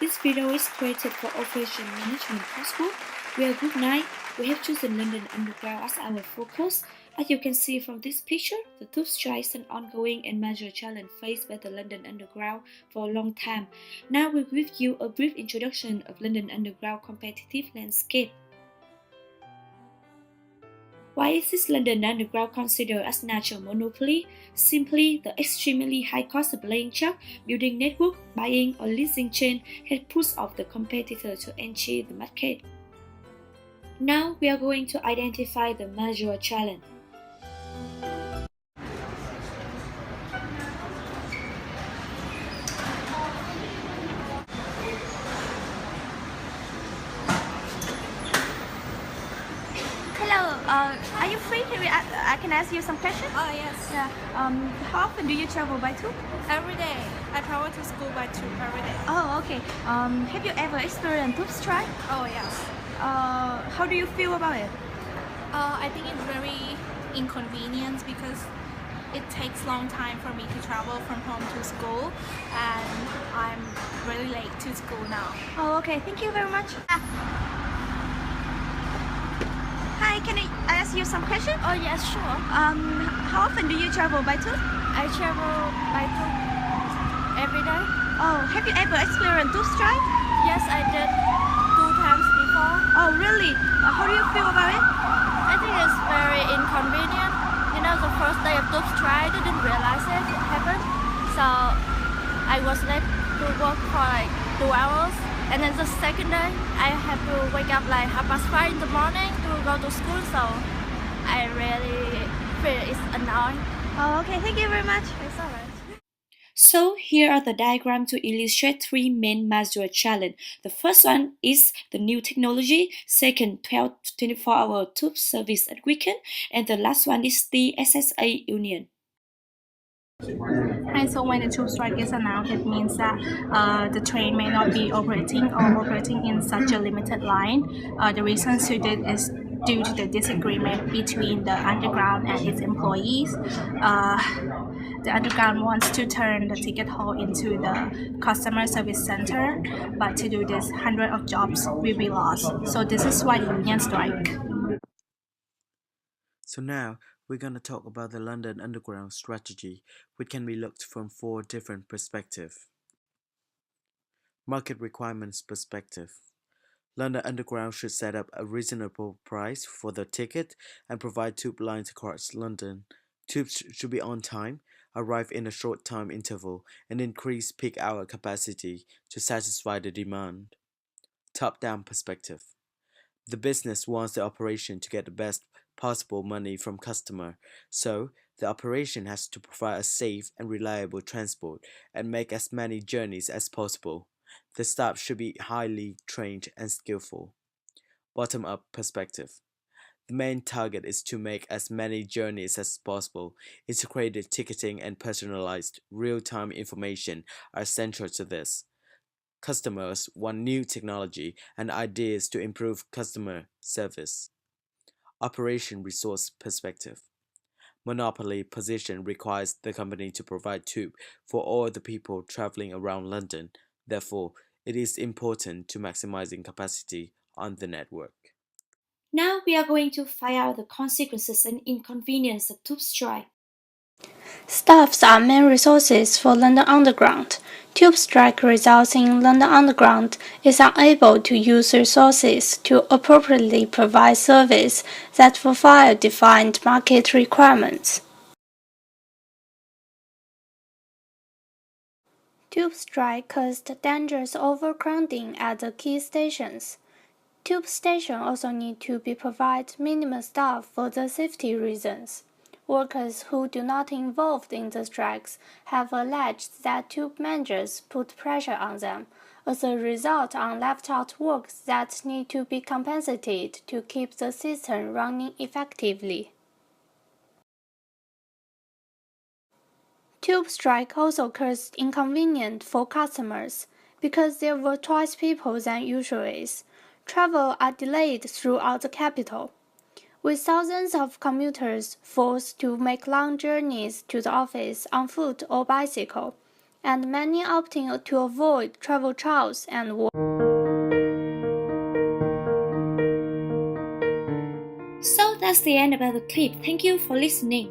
This video is created for Operation Management coursework, where Group 9 we have chosen London Underground as our focus. As you can see from this picture, the tube strike is an ongoing and major challenge faced by the London Underground for a long time. Now we'll give you a brief introduction of London Underground competitive landscape. Why is this London Underground considered as natural monopoly? Simply, the extremely high cost of laying truck, building network, buying or leasing chain has pushed off the competitor to enter the market. Now we are going to identify the major challenge. Hello, are you free? I can ask you some questions? Oh yes. Yeah. How often do you travel by tube? Every day. I travel to school by tube every day. Oh, okay. Have you ever experienced tube strike? Oh yes. How do you feel about it? I think it's very inconvenient because it takes long time for me to travel from home to school, and I'm really late to school now. Oh, okay. Thank you very much. Hi, can I ask you some questions? Oh yes, sure. How often do you travel by tube? I travel by tube every day. Oh, have you ever experienced tube strike? Yes, I did 2 times before. Oh, really? How do you feel about it? I think it's very inconvenient. You know, the first day of tube strike, I didn't realize it happened. So I was late to work for like 2 hours. And then the second day, I have to wake up like 5:30 in the morning to go to school. So I really feel it's annoying. Oh, okay. Thank you very much. It's alright. So here are the diagrams to illustrate three main major challenges. The first one is the new technology, second 12 to 24-hour tube service at weekend, and the last one is the SSA union. And so when the tube strike is announced, it means that the train may not be operating or operating in such a limited line. The reason to this is due to the disagreement between the underground and its employees. The underground wants to turn the ticket hall into the customer service center, but to do this, hundreds of jobs will be lost. So this is why the union strike. So now we're going to talk about the London Underground strategy, which can be looked from four different perspectives. Market requirements perspective. London Underground should set up a reasonable price for the ticket and provide tube lines across London. Tubes should be on time, arrive in a short time interval, and increase peak hour capacity to satisfy the demand. Top-down perspective. The business wants the operation to get the best possible money from customer, so the operation has to provide a safe and reliable transport and make as many journeys as possible. The staff should be highly trained and skillful. Bottom-up perspective. The main target is to make as many journeys as possible. Integrated ticketing and personalized real-time information are central to this. Customers want new technology and ideas to improve customer service. Operation resource perspective. Monopoly position requires the company to provide tube for all the people traveling around London. Therefore, it is important to maximizing capacity on the network. Now we are going to find out the consequences and inconvenience of tube strike. Staffs are main resources for London Underground. Tube strike results in London Underground is unable to use resources to appropriately provide service that fulfill defined market requirements. Tube strike caused dangerous overcrowding at the key stations. Tube stations also need to be provided minimum staff for the safety reasons. Workers who do not involved in the strikes have alleged that tube managers put pressure on them, as a result on left out work that need to be compensated to keep the system running effectively. Tube strike also caused inconvenience for customers because there were twice people than usual. Travel are delayed throughout the capital. With thousands of commuters forced to make long journeys to the office on foot or bicycle, and many opting to avoid travel chaos and work. So that's the end about the clip. Thank you for listening.